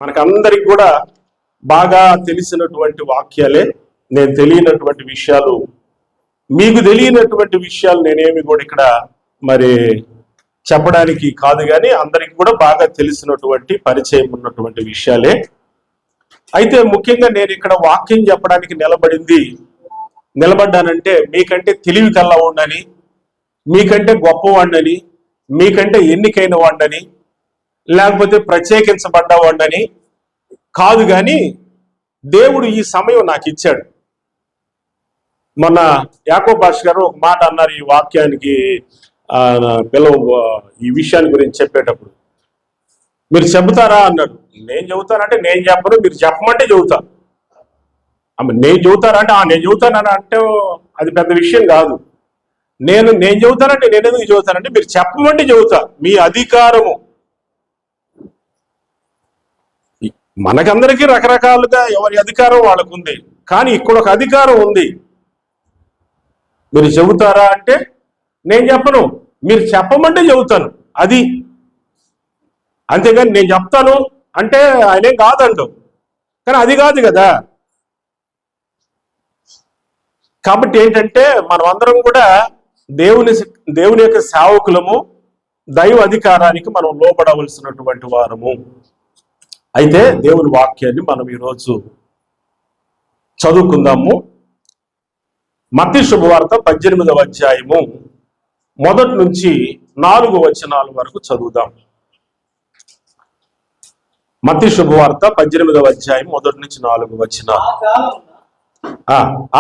మనకందరికి కూడా బాగా తెలిసినటువంటి వాక్యాలే. నేను తెలియనటువంటి విషయాలు, మీకు తెలియనటువంటి విషయాలు నేనేమి కూడా ఇక్కడ మరి చెప్పడానికి కాదు, కానీ అందరికి కూడా బాగా తెలిసినటువంటి పరిచయం ఉన్నటువంటి విషయాలే. అయితే ముఖ్యంగా నేను ఇక్కడ వాక్యం చెప్పడానికి నిలబడ్డానంటే మీకంటే తెలివి కల్లవాడిని, మీకంటే గొప్పవాడిని, మీకంటే ఎన్నికైన వాడిని, లేకపోతే ప్రత్యేకించబడ్డవాడిని కాదు, కానీ దేవుడు ఈ సమయం నాకు ఇచ్చాడు. మొన్న యాకోబ్ భాష గారు ఒక మాట అన్నారు ఈ వాక్యానికి ఈ విషయాన్ని గురించి చెప్పేటప్పుడు. మీరు చెబుతారా అన్నాడు. నేను చెబుతానంటే నేను చెప్పను, మీరు చెప్పమంటే చెబుతా. నేను చెబుతారంటే నేను చెబుతానని అంటే అది పెద్ద విషయం కాదు. నేను చెబుతానంటే నేను ఎందుకు చెబుతానంటే మీరు చెప్పమంటే చెబుతా. మీ అధికారము. మనకందరికీ రకరకాలుగా ఎవరి అధికారం వాళ్ళకు ఉంది, కానీ ఇక్కడ ఒక అధికారం ఉంది. మీరు చెబుతారా అంటే నేను చెప్పను, మీరు చెప్పమంటే చెబుతాను. అది అంతేగాని నేను చెప్తాను అంటే ఆయనేం కాదంటావు, కానీ అది కాదు కదా. కాబట్టి ఏంటంటే మనం అందరం కూడా దేవుని యొక్క సేవకులము, దైవ అధికారానికి మనం లోబడవలసినటువంటి వారము. అయితే దేవుని వాక్యాన్ని మనం ఈరోజు చదువుకుందాము. మత్తయి శుభవార్త 18వ అధ్యాయము 1 నుంచి 4 వచనాల వరకు చదువుదాం. మత్తయి శుభవార్త 18వ అధ్యాయం 1 నుంచి 4 వచనాలు.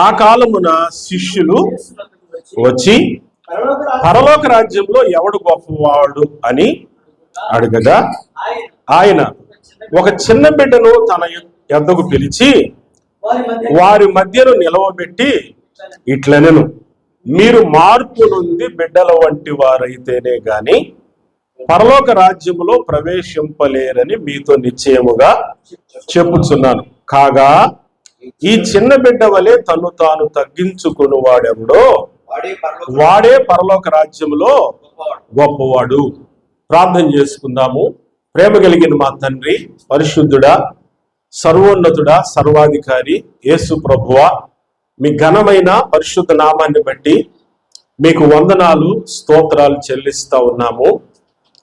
ఆ కాలమున శిష్యులు వచ్చి పరలోక రాజ్యంలో ఎవడు గొప్పవాడు అని అడగగా ఆయన ఒక చిన్న బిడ్డను తన యొద్దకు పిలిచి వారి మధ్యను నిలవబెట్టి ఇట్లనెను, మీరు మార్పు నుండి బిడ్డల వంటి వారైతేనే గాని పరలోక రాజ్యములో ప్రవేశింపలేరని మీతో నిశ్చయముగా చెప్పుచున్నాను. కాగా ఈ చిన్న బిడ్డ వలె తను తాను తగ్గించుకుని వాడెవడో వాడే పరలోక రాజ్యములో గొప్పవాడు. ప్రార్థన చేసుకుందాము. ప్రేమ కలిగిన మా తండ్రి, పరిశుద్ధుడా, సర్వోన్నతుడా, సర్వాధికారి యేసు ప్రభువా, మీ ఘనమైన పరిశుద్ధ నామాన్ని బట్టి మీకు వందనాలు, స్తోత్రాలు చెల్లిస్తా ఉన్నాము.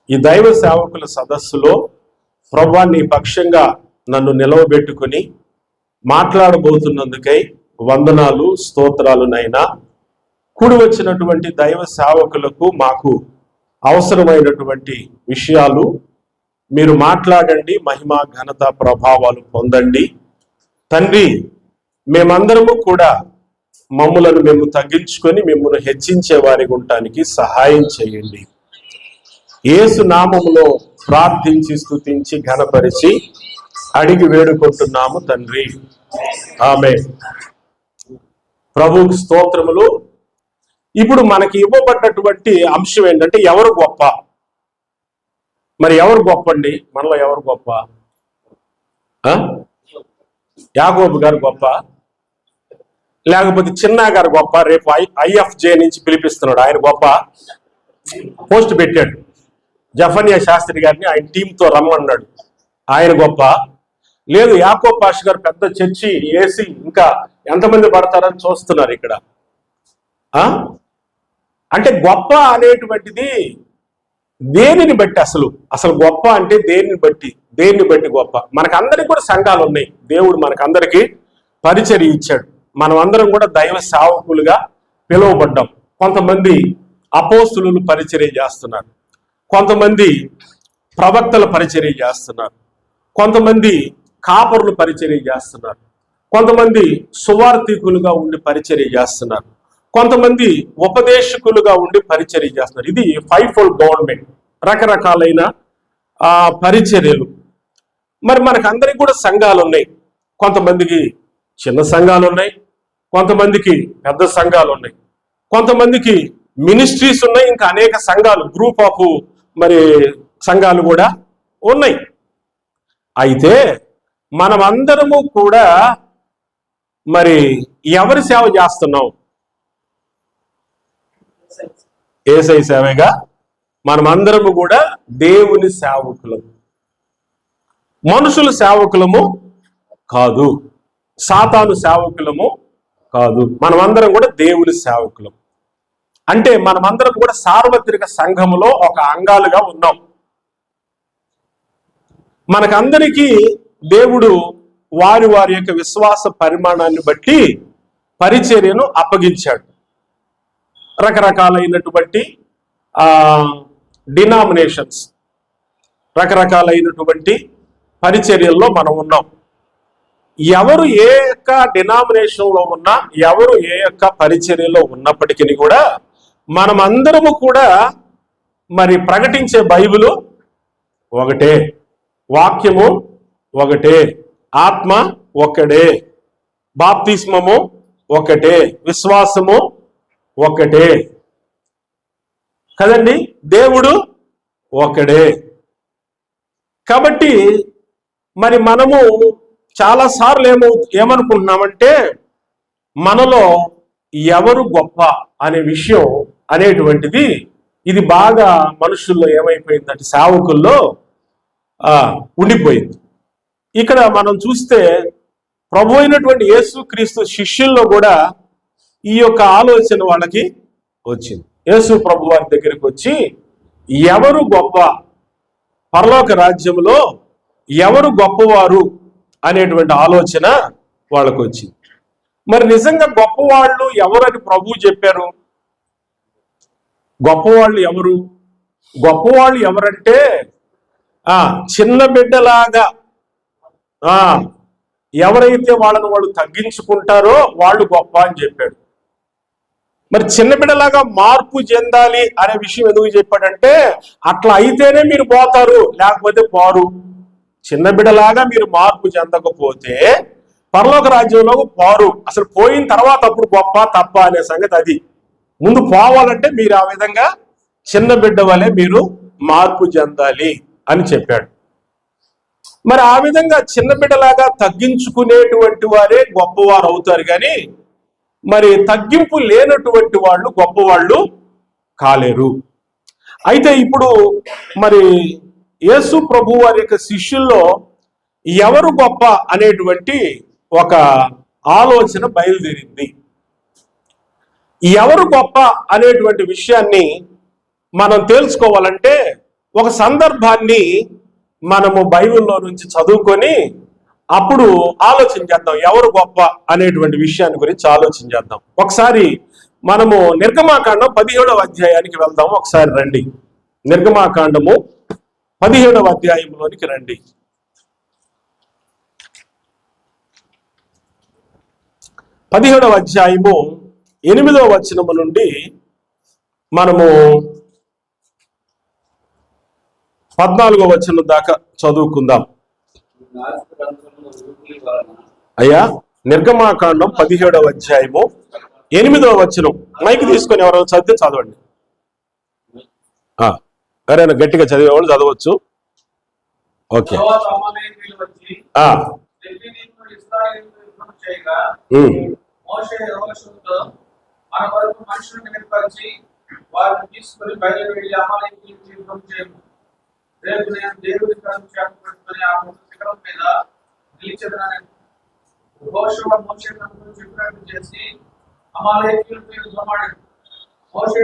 ఈ దైవ సేవకుల సదస్సులో ప్రభువా నీ పక్షంగా నన్ను నిలవబెట్టుకుని మాట్లాడబోతున్నందుకై వందనాలు, స్తోత్రాలు నైనా. కూడి వచ్చినటువంటి దైవ సేవకులకు మాకు అవసరమైనటువంటి విషయాలు మీరు మాట్లాడండి, మహిమ ఘనత ప్రభావాలు పొందండి తండ్రి. మేమందరము కూడా మమ్ములను మేము తగ్గించుకొని మిమ్మల్ని హెచ్చించే వారికి ఉండటానికి సహాయం చేయండి. యేసు నామములో ప్రార్థించి స్తుతించి ఘనపరిచి అడిగి వేడుకుంటున్నాము తండ్రి, ఆమేన్. ప్రభువుకి స్తోత్రములు. ఇప్పుడు మనకి ఇవ్వబడ్డటువంటి అంశం ఏంటంటే ఎవరు గొప్ప. మరి ఎవరు గొప్ప అండి? మనలో ఎవరు గొప్ప? యాకోబు గారు గొప్ప, లేకపోతే చిన్నా గారు గొప్ప? రేపు IFJ నుంచి పిలిపిస్తున్నాడు, ఆయన గొప్ప. పోస్ట్ పెట్టాడు, జఫన్యా శాస్త్రి గారిని ఆయన టీంతో రమ్మన్నాడు, ఆయన గొప్ప. లేదు యాకోబు పాష గారు పెద్ద చర్చి వేసి ఇంకా ఎంతమంది పడతారని చూస్తున్నారు ఇక్కడ. అంటే గొప్ప అనేటువంటిది దేనిని బట్టి? అసలు గొప్ప అంటే దేనిని బట్టి గొప్ప? మనకందరికి కూడా సంఘాలు ఉన్నాయి. దేవుడు మనకందరికి పరిచర్య ఇచ్చాడు. మనం అందరం కూడా దైవ సేవకులుగా పిలువబడ్డాం. కొంతమంది అపోస్తులు పరిచర్య చేస్తున్నారు, కొంతమంది ప్రవక్తల పరిచర్య చేస్తున్నారు, కొంతమంది కాపరులు పరిచర్య చేస్తున్నారు, కొంతమంది సువార్థికులుగా ఉండి పరిచర్య చేస్తున్నారు, కొంతమంది ఉపదేశకులుగా ఉండి పరిచర్య చేస్తున్నారు. ఇది 5-fold గవర్నమెంట్, రకరకాలైన పరిచర్యలు. మరి మనకు అందరికి కూడా సంఘాలు ఉన్నాయి. కొంతమందికి చిన్న సంఘాలు ఉన్నాయి, కొంతమందికి పెద్ద సంఘాలు ఉన్నాయి, కొంతమందికి మినిస్ట్రీస్ ఉన్నాయి, ఇంకా అనేక సంఘాలు, గ్రూప్ ఆఫ్ మరి సంఘాలు కూడా ఉన్నాయి. అయితే మనమందరము కూడా మరి ఎవరి సేవ చేస్తున్నాం? యేసయ్య సేవగా మనమందరము కూడా దేవుని సేవకులం. మనుషుల సేవకులము కాదు, సాతాను సేవకులము కాదు, మనమందరం కూడా దేవుని సేవకులం. అంటే మనమందరం కూడా సార్వత్రిక సంఘములో ఒక అంగాలుగా ఉన్నాం. మనకందరికీ దేవుడు వారి వారి యొక్క విశ్వాస పరిమాణాన్ని బట్టి పరిచర్యను అప్పగించాడు. రకరకాలైనటువంటి డినామినేషన్స్, రకరకాలైనటువంటి పరిచర్యల్లో మనం ఉన్నాం. ఎవరు ఏ యొక్క డినామినేషన్లో ఉన్నా, ఎవరు ఏ యొక్క పరిచర్యలో ఉన్నప్పటికీ కూడా మనమందరము కూడా మరి ప్రకటించే బైబిలు ఒకటే, వాక్యము ఒకటే, ఆత్మ ఒకటే, బాప్తిస్మము ఒకటే, విశ్వాసము ఒకటే కదండి, దేవుడు ఒకడే. కాబట్టి మరి మనము చాలాసార్లు ఏమనుకుంటున్నామంటే మనలో ఎవరు గొప్ప అనే విషయం అనేటువంటిది ఇది బాగా మనుషుల్లో ఏమైపోయిందంటే సేవకుల్లో ఉండిపోయింది. ఇక్కడ మనం చూస్తే ప్రభు అయినటువంటి యేసుక్రీస్తు శిష్యుల్లో కూడా ఈ యొక్క ఆలోచన వాళ్ళకి వచ్చింది. యేసు ప్రభు వారి దగ్గరికి వచ్చి ఎవరు గొప్ప, పరలోక రాజ్యంలో ఎవరు గొప్పవారు అనేటువంటి ఆలోచన వాళ్ళకు వచ్చింది. మరి నిజంగా గొప్పవాళ్ళు ఎవరని ప్రభువు చెప్పారు? గొప్పవాళ్ళు ఎవరు? గొప్పవాళ్ళు ఎవరంటే చిన్న బిడ్డలాగా ఎవరైతే వాళ్ళని వాళ్ళు తగ్గించుకుంటారో వాళ్ళు గొప్ప అని చెప్పాడు. మరి చిన్న బిడ్డలాగా మార్పు చెందాలి అనే విషయం ఎందుకు చెప్పాడంటే అట్లా అయితేనే మీరు పోతారు, లేకపోతే పోరు. చిన్న బిడ్డలాగా మీరు మార్పు చెందకపోతే పరలోక రాజ్యంలో పోరు. అసలు పోయిన తర్వాత అప్పుడు గొప్ప తప్ప అనే సంగతి అది. ముందు పోవాలంటే మీరు ఆ విధంగా చిన్న బిడ్డ వలె మీరు మార్పు చెందాలి అని చెప్పాడు. మరి ఆ విధంగా చిన్న బిడ్డలాగా తగ్గించుకునేటువంటి వారే గొప్పవారు అవుతారు, కానీ మరి తగ్గింపు లేనటువంటి వాళ్ళు గొప్పవాళ్ళు కాలేరు. అయితే ఇప్పుడు మరి యేసు ప్రభు వారి యొక్క శిష్యుల్లో ఎవరు గొప్ప అనేటువంటి ఒక ఆలోచన బయలుదేరింది. ఎవరు గొప్ప అనేటువంటి విషయాన్ని మనం తెలుసుకోవాలంటే ఒక సందర్భాన్ని మనము బైబిల్లో నుంచి చదువుకొని అప్పుడు ఆలోచన చేద్దాం. ఎవరు గొప్ప అనేటువంటి విషయాన్ని గురించి ఆలోచన చేద్దాం. ఒకసారి మనము నిర్గమాకాండం 17వ అధ్యాయానికి వెళ్దాం. ఒకసారి రండి, నిర్గమాకాండము 17వ అధ్యాయంలోనికి రండి. 17వ అధ్యాయము 8వ వచనము నుండి మనము 14వ వచనం దాకా చదువుకుందాం. అయ్యా, నిర్గమాకాండం 17వ అధ్యాయము 8వ వచనం. మైక్ తీసుకొని ఎవరైనా చదివితే చదవండి. ఎవరైనా గట్టిగా చదివేవాళ్ళు చదవచ్చు. ఓకే. రేపు నేను దేవుడి చేపట్టుకుని ఆ శిఖరం మీద నిలిచెదనని యెహోషువ మోషేకు చెప్పినట్టు చేసి అమాలేకీయులపై యుద్ధమాడాడు. మోషే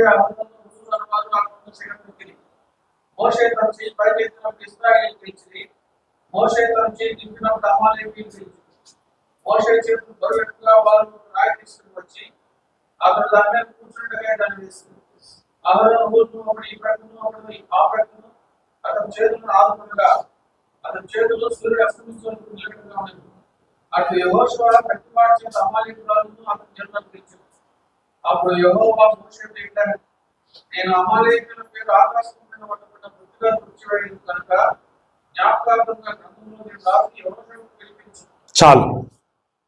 మోషే తన చేయి పైకెత్తినప్పుడు ఇశ్రాయేలు పిలిచి, మోషే తన చేయి దింపినప్పుడు అమాలేకీయులు పిలిచి, మోషే చేతులు బరువెట్టుగా వాళ్ళు రాయి తీసుకుని వచ్చి అతను దాని మీద కూర్చుండగా దాన్ని వేస్తుంది. అతను ఒకడు ఈ ప్రక్కను, ఒకడు ఆ ప్రక్కను అతని చేతులను ఆదుకుండగా అతని చేతుల్లో సూర్యుడు అస్తమించుగా ఉన్నది. అటు యెహోషువ ప్రతిపాటు చేత అమాలేకీయులను అతని జనులను పిలిచాడు. అప్పుడు యెహోవా మోషేతో ఇట్లా, నేను అమాలేకీయుల పేరు ఆకాశం మీద పట్టబడ్డ బుద్ధిగా తుడిచివేయను కనుక జ్ఞాపకార్థంగా గ్రంథంలో నేను రాసి యెహోషువకు పిలిపించు. చాలు.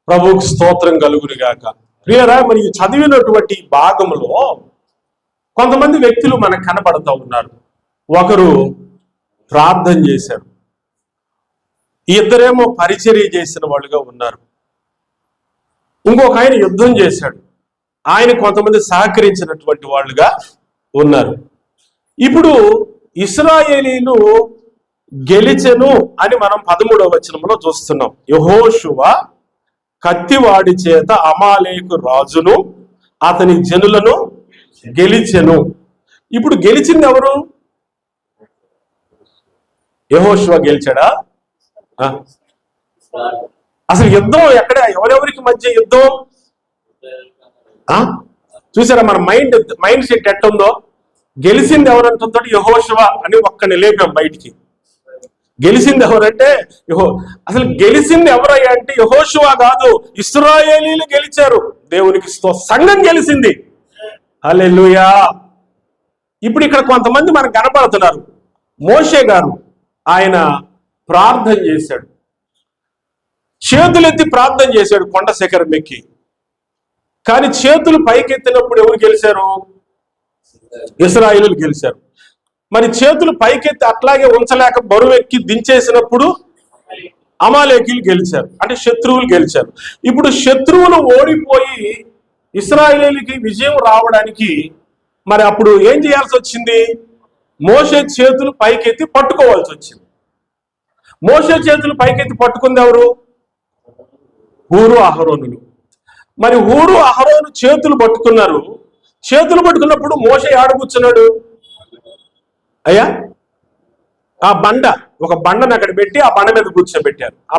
ప్రభువుకు స్తోత్రం కలుగును గాక. ప్రియరా, మరి చదివినటువంటి భాగంలో కొంతమంది వ్యక్తులు మనకు కనబడుతూ ఉన్నారు. ఒకరు ప్రార్థన చేశారు, ఇద్దరేమో పరిచర్య చేసిన వాళ్ళుగా ఉన్నారు. ఇంకొక ఆయన యుద్ధం చేశాడు, ఆయన కొంతమంది సహకరించినటువంటి వాళ్ళుగా ఉన్నారు. ఇప్పుడు ఇశ్రాయేలీలు గెలిచెను అని మనం 13వ వచనంలో చూస్తున్నాం. యెహోషువ కత్తివాడి చేత అమాలేకు రాజును అతని జనులను గెలిచెను. ఇప్పుడు గెలిచింది ఎవరు? యెహోషువ గెలిచాడా? అసలు యుద్ధం ఎక్కడ, ఎవరెవరికి మధ్య యుద్ధం? చూసారా మన మైండ్ సెట్ ఎట్టుందో? గెలిచింది ఎవరంటుందో యెహోషువ అని ఒక్కని లేపాం బయటికి. గెలిచింది ఎవరంటే అసలు గెలిచింది ఎవరయ్యా అంటే యెహోషువ కాదు, ఇశ్రాయేలీలు గెలిచారు. దేవునికి సంఘం గెలిచింది. హల్లెలూయా. ఇప్పుడు ఇక్కడ కొంతమంది మనకు కనపడుతున్నారు. మోషే గారు ఆయన ప్రార్థన చేశాడు, చేతులెత్తి ప్రార్థన చేశాడు కొండ శిఖరం ఎక్కి. కానీ చేతులు పైకెత్తినప్పుడు ఎవరు గెలిచారు? ఇశ్రాయేలీలు గెలిచారు. మరి చేతులు పైకెత్తి అట్లాగే ఉంచలేక బరువు ఎక్కి దించేసినప్పుడు అమాలేకీలు గెలిచారు, అంటే శత్రువులు గెలిచారు. ఇప్పుడు శత్రువులు ఓడిపోయి ఇశ్రాయేలీకి విజయం రావడానికి మరి అప్పుడు ఏం చేయాల్సి వచ్చింది? మోషే చేతులు పైకెత్తి పట్టుకోవాల్సి వచ్చింది. మోషే చేతులు పైకెత్తి పట్టుకుంది ఎవరు? హూరు అహరోనులు. మరి హూరు అహరోను చేతులు పట్టుకున్నారు. చేతులు పట్టుకున్నప్పుడు మోషే ఆడ కూర్చున్నాడు అయ్యా? ఆ ఒక బండను అక్కడ పెట్టి ఆ బండ మీద కూర్చోబెట్టారు. ఆ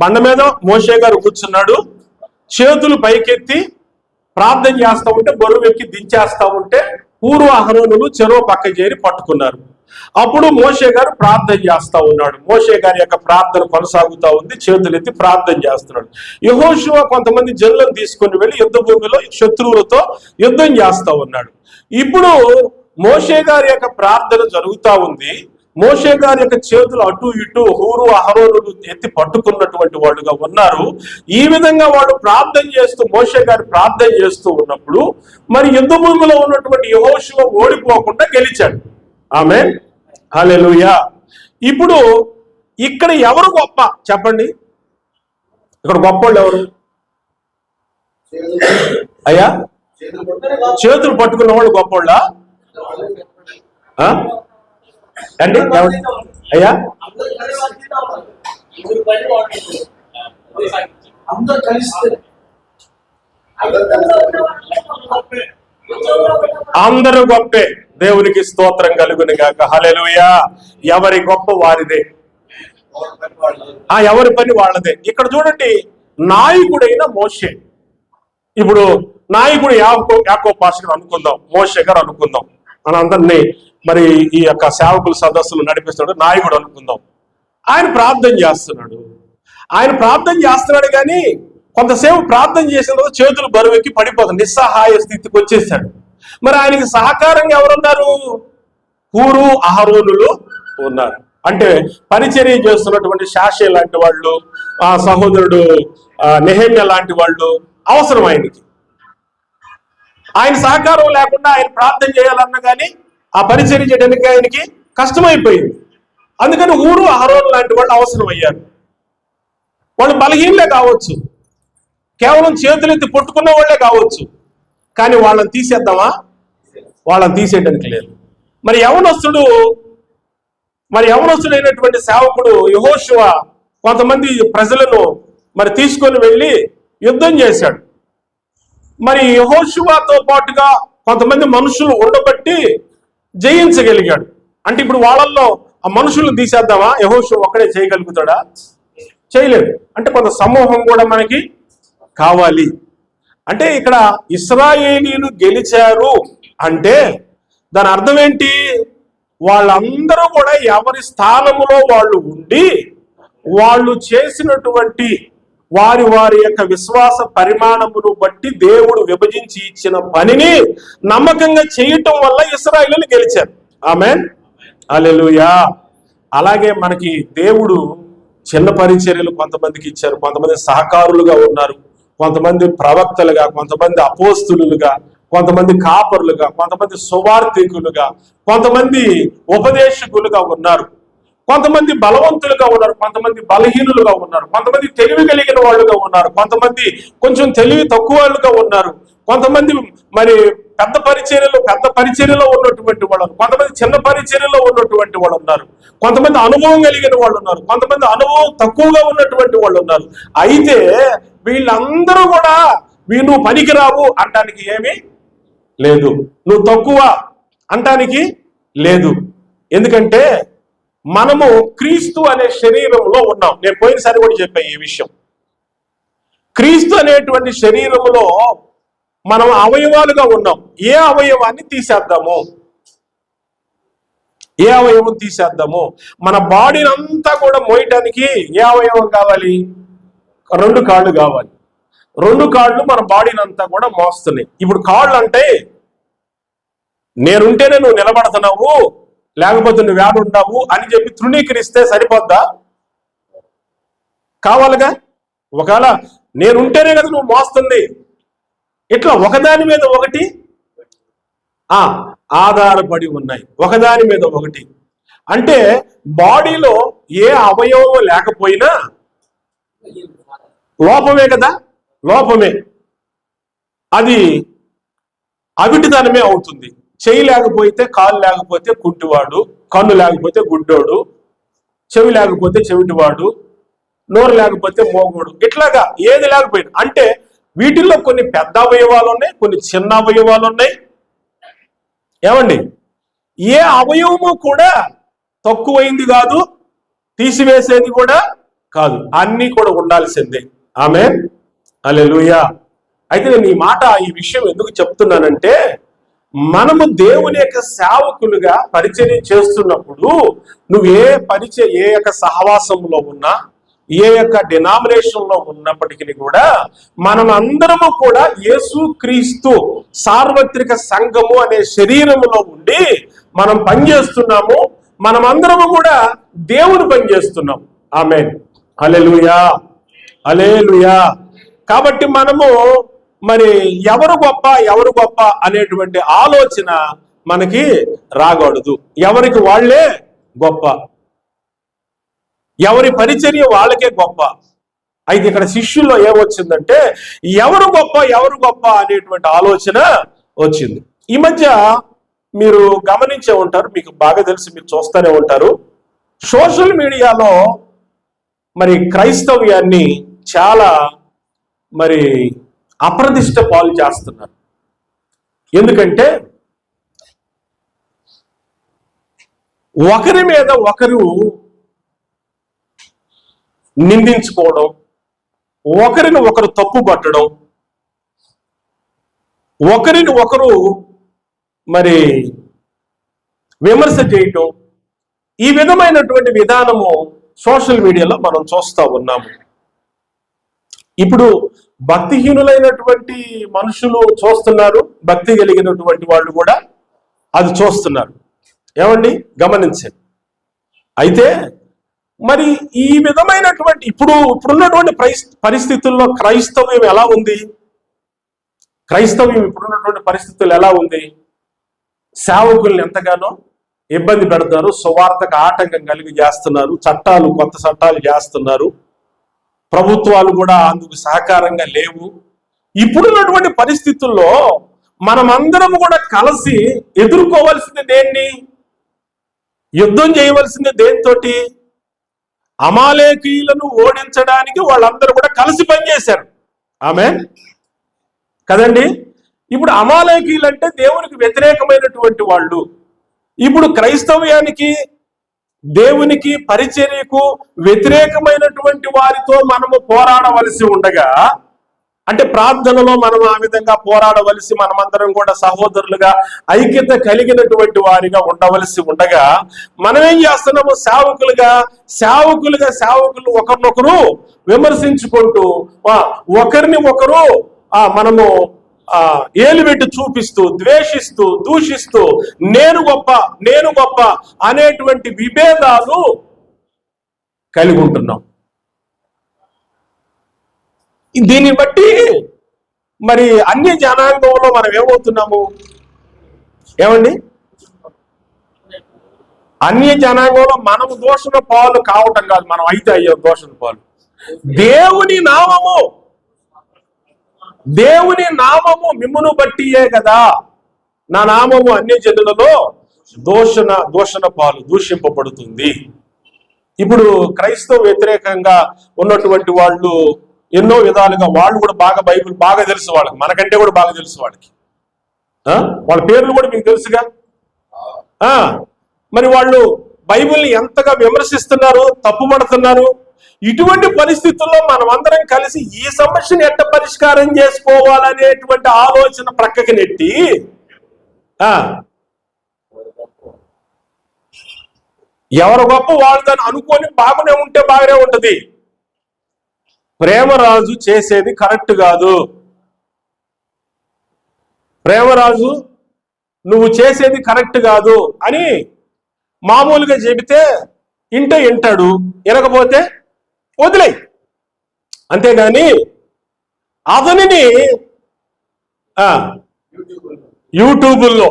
బండ మీద మోషే గారు కూర్చున్నాడు. చేతులు పైకెత్తి ప్రార్థన చేస్తా ఉంటే, బరువు ఎక్కి దించేస్తా ఉంటే హూరు అహరోనులు చెరో పక్క చేరి పట్టుకున్నారు. అప్పుడు మోషే గారు ప్రార్థన చేస్తా ఉన్నాడు. మోషే గారి యొక్క ప్రార్థన కొనసాగుతా ఉంది. చేతులెత్తి ప్రార్థన చేస్తున్నాడు. యెహోషువ కొంతమంది జనులను తీసుకొని వెళ్ళి యుద్ధ భూమిలో శత్రువులతో యుద్ధం చేస్తా ఉన్నాడు. ఇప్పుడు మోషే గారి యొక్క ప్రార్థన జరుగుతా ఉంది. మోషే గారి యొక్క చేతులు అటు ఇటు హూరు అహరోనులు ఎత్తి పట్టుకున్నటువంటి వాళ్ళుగా ఉన్నారు. ఈ విధంగా వాడు ప్రార్థన చేస్తూ, మోషే గారు ప్రార్థన చేస్తూ ఉన్నప్పుడు మరి యుద్ధ భూమిలో ఉన్నటువంటి యెహోషువ ఓడిపోకుండా గెలిచాడు. ఆమేన్, హల్లెలూయా. ఇప్పుడు ఇక్కడ ఎవరు గొప్ప చెప్పండి? ఇక్కడ గొప్పోళ్ళు ఎవరు అయ్యా? చేతులు పట్టుకున్న వాళ్ళు గొప్పోళ్ళ అండి? అయ్యా అందరూ గొప్పే. దేవునికి స్తోత్రం కలుగును గాక. హల్లెలూయా. ఎవరి గొప్ప వారిదే, ఎవరి పని వాళ్ళదే. ఇక్కడ చూడండి, నాయకుడైన మోషే. ఇప్పుడు నాయకుడు యాకోబు పాస్టర్ అనుకుందాం, మోషే గారు అనుకుందాం, మన అందరినీ మరి ఈ యొక్క సేవకుల సదస్సులు నడిపిస్తున్నాడు నాయకుడు అనుకుందాం. ఆయన ప్రార్థన చేస్తున్నాడు కానీ కొంతసేపు ప్రార్థన చేసిన తర్వాత చేతులు బరువెక్కి పడిపోతాడు, నిస్సహాయ స్థితికి వచ్చేసాడు. మరి ఆయనకి సహకారంగా ఎవరున్నారు? హూరు అహరోనులు ఉన్నారు. అంటే పరిచర్య చేస్తున్నటువంటి శాషే లాంటి వాళ్ళు, ఆ సహోదరుడు నెహెమ్యా లాంటి వాళ్ళు అవసరం ఆయనకి. ఆయన సహకారం లేకుండా ఆయన ప్రార్థన చేయాలన్నా కానీ ఆ పరిచర్య చేయడానికి ఆయనకి కష్టమైపోయింది. అందుకని హూరు అహరోను లాంటి వాళ్ళు అవసరం అయ్యారు. వాళ్ళు బలహీనలే కావచ్చు, కేవలం చేతులెత్తి పట్టుకున్న వాళ్ళే కావచ్చు, కానీ వాళ్ళని తీసేద్దామా? వాళ్ళని తీసేయడానికి లేదు. మరి యవనస్తుడైనటువంటి సేవకుడు యెహోషువ కొంతమంది ప్రజలను మరి తీసుకొని వెళ్ళి యుద్ధం చేశాడు. మరి యెహోషువతో పాటుగా కొంతమంది మనుషులు ఉండబట్టి జయించగలిగాడు. అంటే ఇప్పుడు వాళ్ళల్లో ఆ మనుషులను తీసేద్దామా? యెహోషువ ఒక్కడే చేయగలుగుతాడా? చేయలేడు. అంటే కొంత సమూహం కూడా మనకి కావాలి. అంటే ఇక్కడ ఇశ్రాయేలీలు గెలిచారు అంటే దాని అర్థం ఏంటి? వాళ్ళందరూ కూడా ఎవరి స్థానములో వాళ్ళు ఉండి వాళ్ళు చేసినటువంటి వారి యొక్క విశ్వాస పరిమాణమును బట్టి దేవుడు విభజించి ఇచ్చిన పనిని నమ్మకంగా చేయటం వల్ల ఇశ్రాయేలీలు గెలిచారు. ఆమేన్, హల్లెలూయా. అలాగే మనకి దేవుడు చిన్న పరిచర్యలు కొంతమందికి ఇచ్చారు, కొంతమంది సహకారులుగా ఉన్నారు, కొంతమంది ప్రవక్తలుగా, కొంతమంది అపోస్తులుగా, కొంతమంది కాపరులుగా, కొంతమంది సువార్థికులుగా, కొంతమంది ఉపదేశకులుగా ఉన్నారు, కొంతమంది బలవంతులుగా ఉన్నారు, కొంతమంది బలహీనులుగా ఉన్నారు, కొంతమంది తెలివి కలిగిన వాళ్ళుగా ఉన్నారు, కొంతమంది కొంచెం తెలివి తక్కువ వాళ్ళుగా ఉన్నారు, కొంతమంది మరి పెద్ద పరిచర్యలో ఉన్నటువంటి వాళ్ళు, కొంతమంది చిన్న పరిచర్యలో ఉన్నటువంటి వాళ్ళు ఉన్నారు, కొంతమంది అనుభవం కలిగిన వాళ్ళు ఉన్నారు, కొంతమంది అనుభవం తక్కువగా ఉన్నటువంటి వాళ్ళు ఉన్నారు. అయితే వీళ్ళందరూ కూడా నువ్వు పనికిరావు అంటానికి ఏమీ లేదు, నువ్వు తక్కువ అంటానికి లేదు. ఎందుకంటే మనము క్రీస్తు అనే శరీరంలో ఉన్నాం. నేను పోయినసారి కూడా చెప్పాను ఈ విషయం. క్రీస్తు అనేటువంటి శరీరంలో మనం అవయవాలుగా ఉన్నాం. ఏ అవయవాన్ని తీసేద్దాము, ఏ అవయవం తీసేద్దాము? మన బాడీని అంతా కూడా మోయటానికి ఏ అవయవం కావాలి? 2 కాళ్ళు కావాలి. 2 కాళ్ళు మన బాడీని అంతా కూడా మోస్తున్నాయి. ఇప్పుడు కాళ్ళు అంటే నేనుంటేనే నువ్వు నిలబడుతున్నావు, లేకపోతే నువ్వు వేడుంటావు అని చెప్పి తృణీకరిస్తే సరిపోద్దా? కావాలిగా. ఒకవేళ నేనుంటేనే కదా నువ్వు మోస్తుంది. ఇట్లా ఒకదాని మీద ఒకటి ఆధారపడి ఉన్నాయి, ఒకదాని మీద ఒకటి. అంటే బాడీలో ఏ అవయవం లేకపోయినా లోపమే కదా, లోపమే. అది అవిటిదనమే అవుతుంది. చెయ్యి లేకపోతే, కాలు లేకపోతే కుంటివాడు, కన్ను లేకపోతే గుడ్డోడు, చెవి లేకపోతే చెవిటివాడు, నోరు లేకపోతే మోగోడు. ఇట్లాగా ఏది లేకపోయినా, అంటే వీటిల్లో కొన్ని పెద్ద అవయవాలు ఉన్నాయి, కొన్ని చిన్న అవయవాలు ఉన్నాయి. ఏమండి, ఏ అవయవము కూడా తక్కువైంది కాదు, తీసివేసేది కూడా కాదు, అన్నీ కూడా ఉండాల్సిందే. ఆమేన్, హల్లెలూయా. అయితే నేను ఈ విషయం ఎందుకు చెప్తున్నానంటే, మనము దేవుని యొక్క సేవకులుగా పరిచర్య చేస్తున్నప్పుడు నువ్వు ఏ యొక్క సహవాసంలో ఉన్నా, ఏ యొక్క డినామినేషన్ లో ఉన్నప్పటికీ కూడా మనం అందరము కూడా యేసుక్రీస్తు సార్వత్రిక సంఘము అనే శరీరములో ఉండి మనం పనిచేస్తున్నాము. మనం అందరము కూడా దేవుని పనిచేస్తున్నాం. ఆమేన్, హల్లెలూయా, హల్లెలూయా. కాబట్టి మనము మరి ఎవరు గొప్ప అనేటువంటి ఆలోచన మనకి రాకూడదు. ఎవరికి వాళ్ళే గొప్ప, ఎవరి పరిచర్య వాళ్ళకే గొప్ప. అయితే ఇక్కడ శిష్యుల్లో ఏమొచ్చిందంటే ఎవరు గొప్ప అనేటువంటి ఆలోచన వచ్చింది. ఈ మధ్య మీరు గమనించే ఉంటారు, మీకు బాగా తెలిసి మీరు చూస్తూనే ఉంటారు, సోషల్ మీడియాలో మరి క్రైస్తవ్యాన్ని చాలా మరి అప్రతిష్ట పాలు చేస్తున్నారు. ఎందుకంటే ఒకరి మీద ఒకరు నిందించుకోవడం, ఒకరిని ఒకరు తప్పు పట్టడం, ఒకరిని ఒకరు మరి విమర్శ చేయటం, ఈ విధమైనటువంటి విధానము సోషల్ మీడియాలో మనం చూస్తూ ఉన్నాము. ఇప్పుడు భక్తిహీనులైనటువంటి మనుషులు చూస్తున్నారు, భక్తి కలిగినటువంటి వాళ్ళు కూడా అది చూస్తున్నారు. ఏమండి, గమనించండి. అయితే మరి ఈ విధమైనటువంటి ఇప్పుడున్నటువంటి పరిస్థితుల్లో క్రైస్తవ్యం ఎలా ఉంది? క్రైస్తవ్యం ఇప్పుడున్నటువంటి పరిస్థితులు ఎలా ఉంది? సేవకుల్ని ఎంతగానో ఇబ్బంది పెడతారు, సువార్తకు ఆటంకం కలిగి చేస్తున్నారు, కొత్త చట్టాలు చేస్తున్నారు, ప్రభుత్వాలు కూడా అందుకు సహకారంగా లేవు. ఇప్పుడున్నటువంటి పరిస్థితుల్లో మనమందరం కూడా కలిసి ఎదుర్కోవాల్సింది దేన్ని? యుద్ధం చేయవలసింది దేనితోటి? అమాలేకీయులను ఓడించడానికి వాళ్ళందరూ కూడా కలిసి పనిచేశారు. ఆమేన్ కదండి. ఇప్పుడు అమాలేకీయులు అంటే దేవునికి వ్యతిరేకమైనటువంటి వాళ్ళు. ఇప్పుడు క్రైస్తవ్యానికి, దేవునికి, పరిచర్యకు వ్యతిరేకమైనటువంటి వారితో మనము పోరాడవలసి ఉండగా, అంటే ప్రార్థనలో మనం ఆ విధంగా పోరాడవలసి, మనమందరం కూడా సహోదరులుగా ఐక్యత కలిగినటువంటి వారిగా ఉండవలసి ఉండగా, మనం ఏం చేస్తున్నాము? సేవకులు ఒకరినొకరు విమర్శించుకుంటూ, ఒకరిని ఒకరు మనము ఏలుబెట్టి చూపిస్తూ, ద్వేషిస్తూ, దూషిస్తూ, నేను గొప్ప అనేటువంటి విభేదాలు కలిగి ఉంటున్నాం. దీన్ని బట్టి మరి అన్య జనాంగంలో మనం ఏమవుతున్నాము? ఏమండి, అన్య జనాంగంలో మనము దోషణ పాలు కావటం కాదు, మనం అయితే అయ్యో దోషణ పాలు. దేవుని నామము దేవుని నామము మిమ్మును బట్టియే కదా నా నామము అన్ని జనులలో దూషణ పాలు దూషింపబడుతుంది. ఇప్పుడు క్రైస్తవ వ్యతిరేకంగా ఉన్నటువంటి వాళ్ళు ఎన్నో విధాలుగా వాళ్ళు కూడా బైబిల్ బాగా తెలుసు వాళ్ళకి, మనకంటే కూడా బాగా తెలుసు వాళ్ళకి. వాళ్ళ పేర్లు కూడా మీకు తెలుసుగా. మరి వాళ్ళు బైబిల్ని ఎంతగా విమర్శిస్తున్నారు, తప్పుపడుతున్నారు. ఇటువంటి పరిస్థితుల్లో మనం అందరం కలిసి ఈ సమస్యను ఎట్ట పరిష్కారం చేసుకోవాలనేటువంటి ఆలోచన ప్రక్కకి నెట్టి ఎవరు గొప్ప వాళ్ళు దాన్ని అనుకొని బాగానే ఉంటే బాగానే ఉంటది. ప్రేమరాజు చేసేది కరెక్ట్ కాదు. ప్రేమరాజు నువ్వు చేసేది కరెక్ట్ కాదు అని మామూలుగా చెబితే వింటాడు, వినకపోతే వదిలేయి. అంతేగాని అతనిని యూట్యూబుల్లో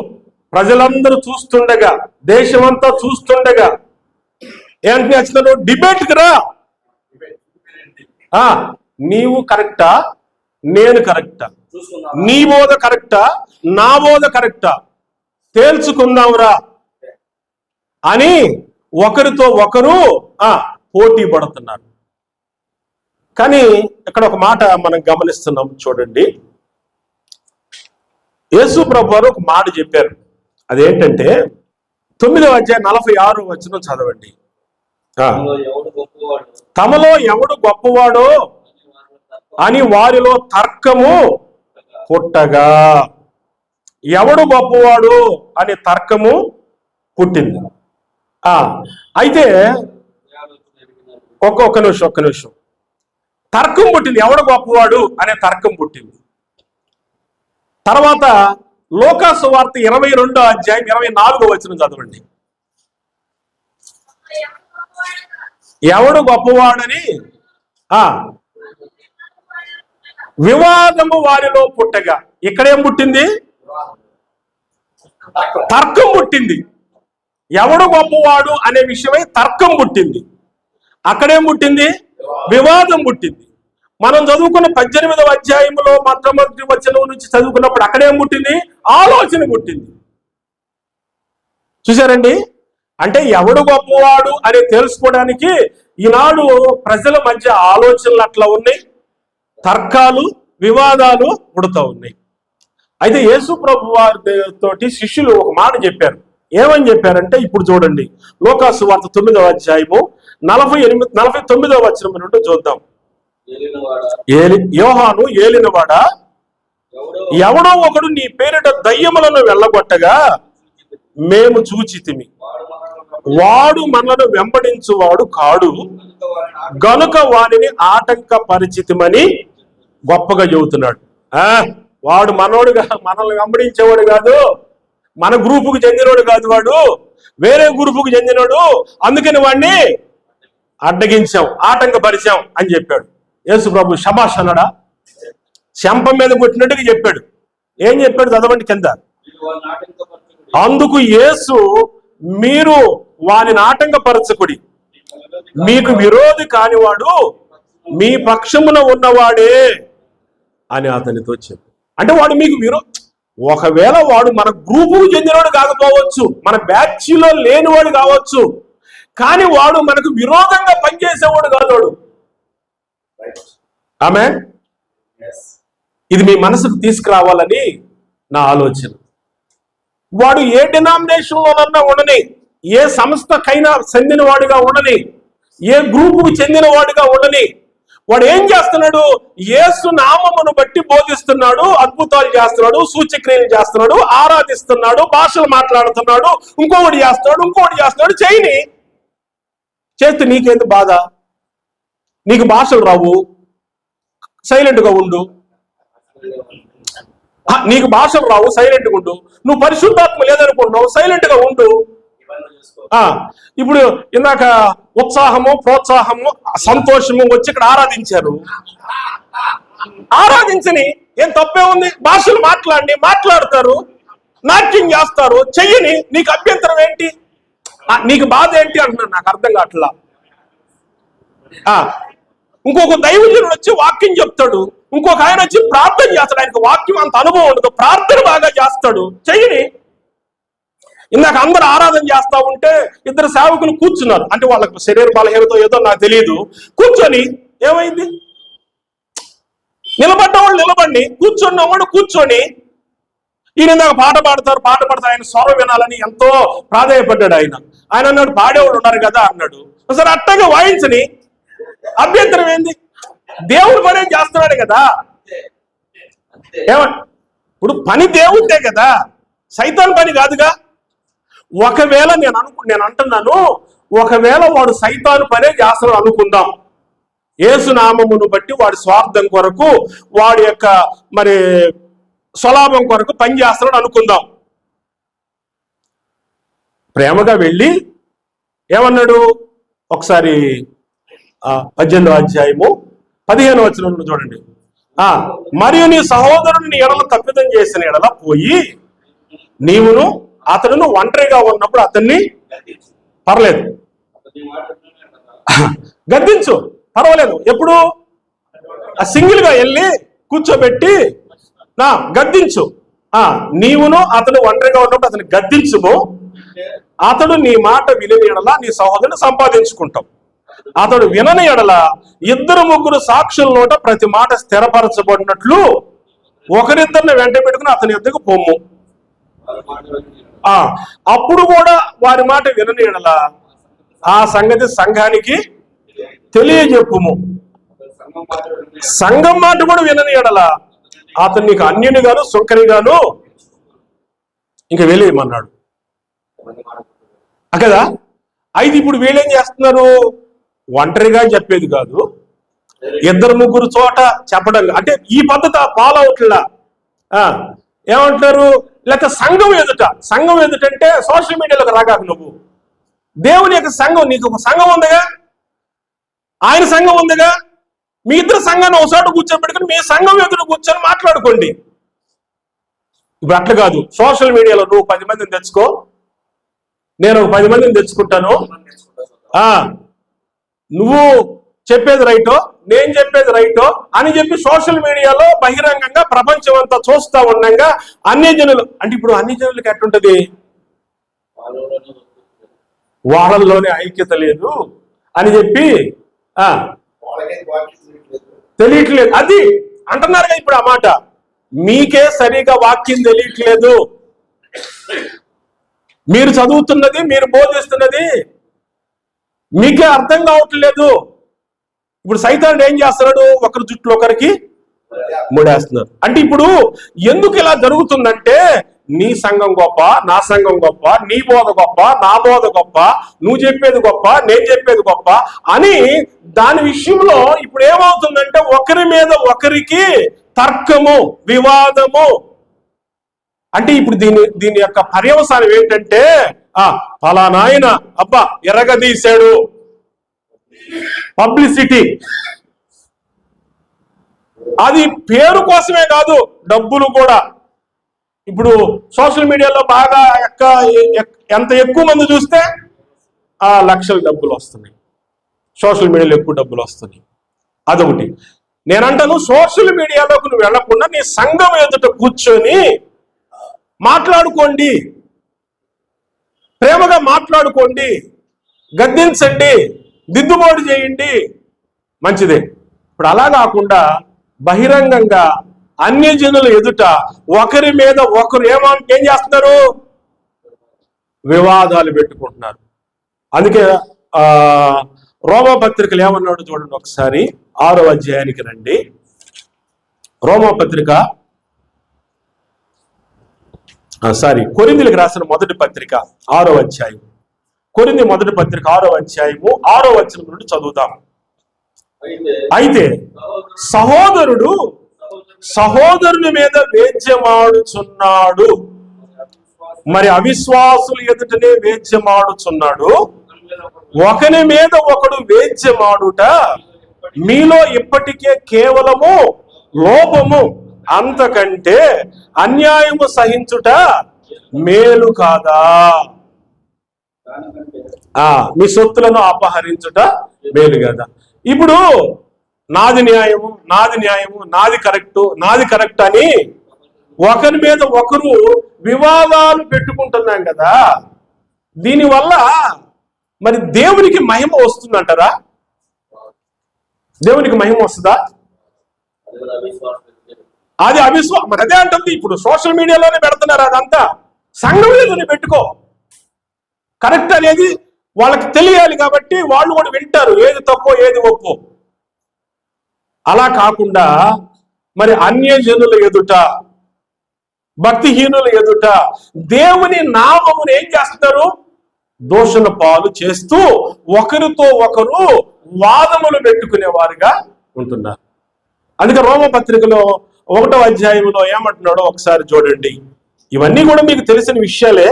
ప్రజలందరూ చూస్తుండగా, దేశమంతా చూస్తుండగా ఏంటి వచ్చినాడు, డిబేట్కి రా. నీవు కరెక్టా, నేను కరెక్టా, నీ బోధ కరెక్టా, నా బోధ కరెక్టా, తేల్చుకుందాంరా అని ఒకరితో ఒకరు పోటీ పడుతున్నారు. కానీ ఇక్కడ ఒక మాట మనం గమనిస్తున్నాం, చూడండి. యేసు ప్రభు వారు ఒక మాట చెప్పారు. అదేంటంటే 9వ అధ్యాయం 46వ వచనం చదవండి. తమలో ఎవడు గొప్పవాడో అని వారిలో తర్కము పుట్టగా, ఎవడు గొప్పవాడు అనే తర్కము పుట్టింది. అయితే ఒక్క నిమిషం తర్కం పుట్టింది. ఎవడు గొప్పవాడు అనే తర్కం పుట్టింది. తర్వాత లోకాసు వార్త 22వ అధ్యాయం 24వ వచనం చదవండి. ఎవడు గొప్పవాడని వివాదము వారిలో పుట్టగా, ఇక్కడేం పుట్టింది? తర్కం పుట్టింది. ఎవడు గొప్పవాడు అనే విషయమై తర్కం పుట్టింది. అక్కడేం పుట్టింది? వివాదం పుట్టింది. మనం చదువుకున్న 18వ అధ్యాయంలో మొట్టమొదటి వచనం నుంచి చదువుకున్నప్పుడు అక్కడేం పుట్టింది? ఆలోచన పుట్టింది. చూసారండి? అంటే ఎవడు గొప్పవాడు అని తెలుసుకోవడానికి ఈనాడు ప్రజల మధ్య ఆలోచనలు అట్లా ఉన్నాయి, తర్కాలు, వివాదాలు పుడుతూ ఉన్నాయి. అయితే యేసు ప్రభు వారితోటి శిష్యులు ఒక మాట చెప్పారు. ఏమని చెప్పారంటే, ఇప్పుడు చూడండి, లోకాసు వార్త 9వ అధ్యాయము 49వ వచనం నుండి చూద్దాం. యోహాను ఏలినవాడా, ఎవడో ఒకడు నీ పేరిట దయ్యములను వెళ్ళగొట్టగా మేము చూచితిమి, వాడు మనలను వెంబడించువాడు కాడు గనుక వాడిని ఆటంకపరిచితిమని గొప్పగా చెబుతున్నాడు. వాడు మనోడుగా, మనల్ని వెంబడించేవాడు కాదు, మన గ్రూపుకు చెందినోడు కాదు, వాడు వేరే గ్రూపుకు చెందినోడు, అందుకని వాడిని అడ్డగించాం, ఆటంకపరిచాం అని చెప్పాడు. యేసు ప్రభు శబాష్ అన్నాడా? శంపం మీద కొట్టినట్టుగా చెప్పాడు. ఏం చెప్పాడు చదవండి కింద. అందుకు యేసు, మీరు వాని ఆటంకపరచకుడి, మీకు విరోధి కానివాడు మీ పక్షమున ఉన్నవాడే అని అతనితో చెప్పు. అంటే వాడు మీకు ఒకవేళ వాడు మన గ్రూపుకు చెందినవాడు కాకపోవచ్చు, మన బ్యాచ్లో లేనివాడు కావచ్చు, కానీ వాడు మనకు విరోధంగా పనిచేసేవాడు కాదు వాడు. ఆమేన్. ఇది మీ మనసుకు తీసుకురావాలని నా ఆలోచన. వాడు ఏ డినామినేషన్లోనన్నా ఉండని, ఏ సంస్థకైనా చెందిన వాడుగా ఉండని, ఏ గ్రూపుకు చెందిన వాడుగా ఉండని, వాడు ఏం చేస్తున్నాడు? యేసు నామమును బట్టి బోధిస్తున్నాడు, అద్భుతాలు చేస్తున్నాడు, సూచక్రియలు చేస్తున్నాడు, ఆరాధిస్తున్నాడు, భాషలు మాట్లాడుతున్నాడు, ఇంకొకటి చేస్తున్నాడు. చేయని చేస్తే నీకేంది బాధ? నీకు భాషలు రావు, సైలెంట్గా ఉండు. నీకు భాషలు రావు, సైలెంట్గా ఉండు. నువ్వు పరిశుద్ధాత్మ లేదనుకుంటున్నావు, సైలెంట్గా ఉండు. ఇప్పుడు ఇందాక ఉత్సాహము, ప్రోత్సాహము, సంతోషము వచ్చి ఇక్కడ ఆరాధించారు. ఆరాధించని ఏం తప్పే ఉంది? భాషలు మాట్లాడతారు, నాట్యం చేస్తారు, చెయ్యని, నీకు అభ్యంతరం ఏంటి? నీకు బాధ ఏంటి అంటున్నాను, నాకు అర్థం కావట్లా. ఇంకొక దైవజనుడు వచ్చి వాక్యం చెప్తాడు, ఇంకొక ఆయన వచ్చి ప్రార్థన చేస్తాడు, ఆయనకు వాక్యం అంత అనుభవం ఉండదు, ప్రార్థన బాగా చేస్తాడు, చెయ్యని. ఇందాక అందరు ఆరాధన చేస్తా ఉంటే ఇద్దరు సేవకులు కూర్చున్నారు, అంటే వాళ్ళకు శరీర బలహీనతో ఏదో నాకు తెలియదు, కూర్చొని ఏమైంది, నిలబడ్డవాళ్ళు నిలబడి, కూర్చున్నవాడు కూర్చొని, ఈయన ఇందాక పాట పాడతారు ఆయన స్వరం వినాలని ఎంతో ప్రాధాన్యపడ్డాడు. ఆయన అన్నాడు పాడేవాళ్ళు ఉన్నారు కదా అన్నాడు. సరే అట్టగా వాయించని, అభ్యంతరం ఏంది, దేవుడు పని చేస్తున్నాడు కదా. ఇప్పుడు పని దేవుడితే కదా, సైతాన్ పని కాదుగా. ఒకవేళ నేను అంటున్నాను, ఒకవేళ వాడు సైతాను పనే చేస్తున్నాడు అనుకుందాం, యేసునామమును బట్టి వాడి స్వార్థం కొరకు, వాడి యొక్క మరి స్వలాభం కొరకు పని చేస్తున్నాడు అనుకుందాం. ప్రేమగా వెళ్ళి ఏమన్నాడు, ఒకసారి 18వ అధ్యాయము 15వ వచనంలో చూడండి. మరియు నీ సహోదరుని ఎడల తప్పిదం చేసిన ఎడల పోయి నీవును అతడును ఒంటరిగా ఉన్నప్పుడు అతన్ని పర్లేదు గద్దించు, పర్వాలేదు. ఎప్పుడు సింగిల్ గా వెళ్ళి కూర్చోబెట్టి గద్దించు, నీవును అతడు ఒంటరిగా ఉన్నప్పుడు అతన్ని గద్దించుము, అతడు నీ మాట విని ఎడల నీ సహోదరుని సంపాదించుకుంటాం. అతడు వినని ఎడల 2-3 సాక్షుల నోట ప్రతి మాట స్థిరపరచబడినట్లు ఒకరిద్దరిని వెంట పెట్టుకుని అతని యొద్దకు పొమ్ము. అప్పుడు కూడా వారి మాట వినని ఎడల ఆ సంగతి సంఘానికి తెలియజెప్పుము. సంఘం మాట కూడా వినని ఎడల అతను నీకు అన్యునిగాను సుంకరిగాను ఇంకా వెళ్ళేయమన్నాడు కదా. అయితే ఇప్పుడు వీళ్ళేం చేస్తున్నారు, ఒంటరిగా చెప్పేది కాదు, 2-3 చోట చెప్పడం, అంటే ఈ పద్ధతి ఫాలో అవుట్లా. ఏమంటున్నారు, లేకపోతే సంఘం ఎదుట అంటే సోషల్ మీడియాలోకి రాగాకు, నువ్వు దేవుని యొక్క సంఘం, నీకు ఒక సంఘం ఉందిగా, ఆయన సంఘం ఉందిగా, మీ ఇద్దరు సంఘాన్ని ఒకసారి కూర్చోబెట్టుకుని మీ సంఘం ఎదురు కూర్చొని మాట్లాడుకోండి. ఇప్పుడు అట్లా కాదు, సోషల్ మీడియాలో నువ్వు 10 మందిని తెచ్చుకో, నేను 10 మందిని తెచ్చుకుంటాను, నువ్వు చెప్పేది రైటో నేను చెప్పేది రైటో అని చెప్పి సోషల్ మీడియాలో బహిరంగంగా ప్రపంచం అంతా చూస్తా ఉండగా అన్యజనులు, అంటే ఇప్పుడు అన్యజనులకి ఎట్లుంటది, వాళ్ళల్లోనే ఐక్యత లేదు అని చెప్పి తెలియట్లేదు, అది అంటున్నారుగా ఇప్పుడు ఆ మాట. మీకే సరిగా వాక్యం తెలియట్లేదు, మీరు చదువుతున్నది మీరు బోధిస్తున్నది మీకే అర్థం కావట్లేదు. ఇప్పుడు సైతానుడు ఏం చేస్తున్నాడు, ఒకరి జుట్లు ఒకరికి ముడేస్తున్నారు. అంటే ఇప్పుడు ఎందుకు ఇలా జరుగుతుందంటే, నీ సంఘం గొప్ప నా సంఘం గొప్ప, నీ బోధ గొప్ప నా బోధ గొప్ప, నువ్వు చెప్పేది గొప్ప నేను చెప్పేది గొప్ప అని దాని విషయంలో ఇప్పుడు ఏమవుతుందంటే ఒకరి మీద ఒకరికి తర్కము వివాదము. అంటే ఇప్పుడు దీని యొక్క పర్యవసానం ఏంటంటే, ఫలానాయన అబ్బా ఎరగదీశాడు, పబ్లిసిటీ. అది పేరు కోసమే కాదు, డబ్బులు కూడా. ఇప్పుడు సోషల్ మీడియాలో బాగా ఎంత ఎక్కువ మంది చూస్తే లక్షల డబ్బులు వస్తున్నాయి, సోషల్ మీడియాలో ఎక్కువ డబ్బులు వస్తున్నాయి. అదొకటి. నేనంటాను, సోషల్ మీడియాలోకి నువ్వు వెళ్లకుండా నీ సంఘం ఎదుట కూర్చొని మాట్లాడుకోండి, ప్రేమగా మాట్లాడుకోండి, గద్దించండి, దిద్దుబాటు చేయండి, మంచిదే. ఇప్పుడు అలా కాకుండా బహిరంగంగా అన్యజనుల ఎదుట ఒకరి మీద ఒకరు ఏం చేస్తున్నారు, వివాదాలు పెట్టుకుంటున్నారు. అందుకే రోమాపత్రికలు ఏమన్నాడు చూడండి ఒకసారి, 6వ అధ్యాయానికి రండి. రోమాపత్రిక కొరింథీయులకు రాసిన మొదటి పత్రిక 6వ అధ్యాయం, కొరింథీ మొదటి పత్రిక 6వ అధ్యాయము 6వ వచనం నుండి చదువుతాం. అయితే సహోదరుడు సహోదరుని మీద వేద్యమాడుచున్నాడు, మరి అవిశ్వాసులు ఎదుటనే వేద్యమాడుచున్నాడు. ఒకని మీద ఒకడు వేద్యమాడుట మీలో ఇప్పటికే కేవలము లోపము, అంతకంటే అన్యాయము సహించుట మేలు కాదా? మీ సొత్తులను అపహరించుట మేలు కదా. ఇప్పుడు నాది న్యాయము, నాది న్యాయము, నాది కరెక్ట్ అని ఒకరి మీద ఒకరు వివాదాలు పెట్టుకుంటున్నాం కదా. దీనివల్ల మరి దేవునికి మహిమ వస్తుందంటారా? దేవునికి మహిమ వస్తుందా? అది అవిశ్వాసం. మరి అదే అంటుంది, ఇప్పుడు సోషల్ మీడియాలోనే పెడుతున్నారు అదంతా. సంఘంలో నువ్వు పెట్టుకో, కరెక్ట్ అనేది వాళ్ళకి తెలియాలి కాబట్టి వాళ్ళు కూడా వింటారు, ఏది తప్పో ఏది ఒప్పో. అలా కాకుండా మరి అన్యజనుల ఎదుట, భక్తిహీనుల ఎదుట దేవుని నామమును ఏం చేస్తున్నారు? దోషణ పాలు చేస్తూ ఒకరితో ఒకరు వాదములు పెట్టుకునే వారుగా ఉంటున్నారు. అందుకే రోమపత్రికలో 1వ అధ్యాయంలో ఏమంటున్నాడో ఒకసారి చూడండి. ఇవన్నీ కూడా మీకు తెలిసిన విషయాలే,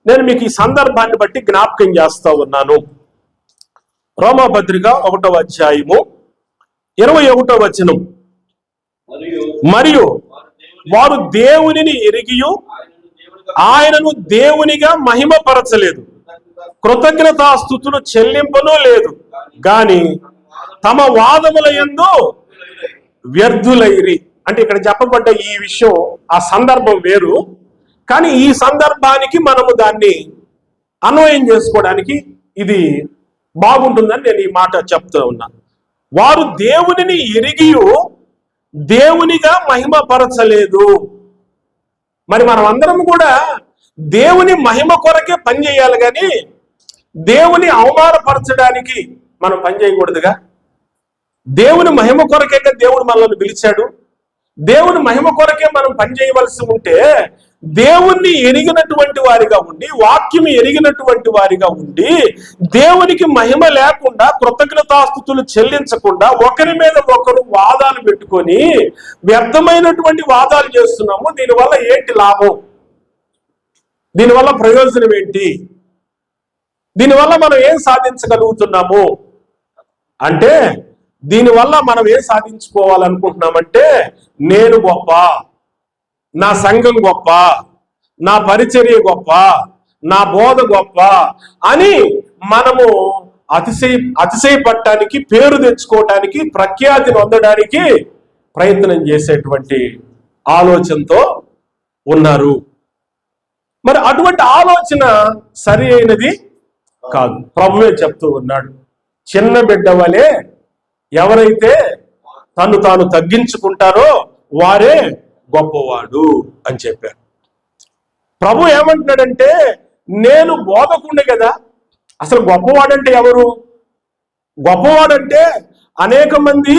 నేను మీకు ఈ సందర్భాన్ని బట్టి జ్ఞాపకం చేస్తా ఉన్నాను. రోమపత్రిక 1వ అధ్యాయము 21వ వచనం. మరియు వారు దేవునిని ఎరిగియు ఆయనను దేవునిగా మహిమపరచలేదు, కృతజ్ఞతాస్తుతులు చెల్లింపను లేదు, గాని తమ వాదముల యందు వ్యర్థులైరి. అంటే ఇక్కడ చెప్పబడ్డ ఈ విషయం, ఆ సందర్భం వేరు, కానీ ఈ సందర్భానికి మనము దాన్ని అన్వయం చేసుకోవడానికి ఇది బాగుంటుందని నేను ఈ మాట చెప్తూ ఉన్నాను. వారు దేవునిని ఎరిగియు దేవునిగా మహిమపరచలేదు. మరి మనం అందరం కూడా దేవుని మహిమ కొరకే పనిచేయాలి, కానీ దేవుని అవమానపరచడానికి మనం పనిచేయకూడదుగా. దేవుని మహిమ కొరకే దేవుడు మనల్ని పిలిచాడు. దేవుని మహిమ కొరకే మనం పనిచేయవలసి ఉంటే దేవుణ్ణి ఎరిగినటువంటి వారిగా ఉండి, వాక్యం ఎరిగినటువంటి వారిగా ఉండి, దేవునికి మహిమ లేకుండా, కృతజ్ఞతాస్తుతులు చెల్లించకుండా ఒకరి మీద ఒకరు వాదాలు పెట్టుకొని వ్యర్థమైనటువంటి వాదాలు చేస్తున్నాము. దీనివల్ల ఏంటి లాభం? దీనివల్ల ప్రయోజనం ఏంటి? దీనివల్ల మనం ఏం సాధించగలుగుతున్నాము అంటే, దీనివల్ల మనం ఏం సాధించుకోవాలనుకుంటున్నామంటే, నేను గొప్ప, నా సంఘం గొప్ప, నా పరిచర్య గొప్ప, నా బోధ గొప్ప అని మనము అతిశయపడటానికి, పేరు తెచ్చుకోవటానికి, ప్రఖ్యాతిని పొందడానికి ప్రయత్నం చేసేటువంటి ఆలోచనతో ఉన్నారు. మరి అటువంటి ఆలోచన సరి అయినది కాదు. ప్రభువే చెప్తూ ఉన్నాడు, చిన్న బిడ్డ వలె ఎవరైతే తను తాను తగ్గించుకుంటారో వారే గొప్పవాడు అని చెప్పారు. ప్రభు ఏమంటున్నాడంటే, నేను బోధకుండే కదా. అసలు గొప్పవాడంటే ఎవరు? గొప్పవాడంటే అనేక మంది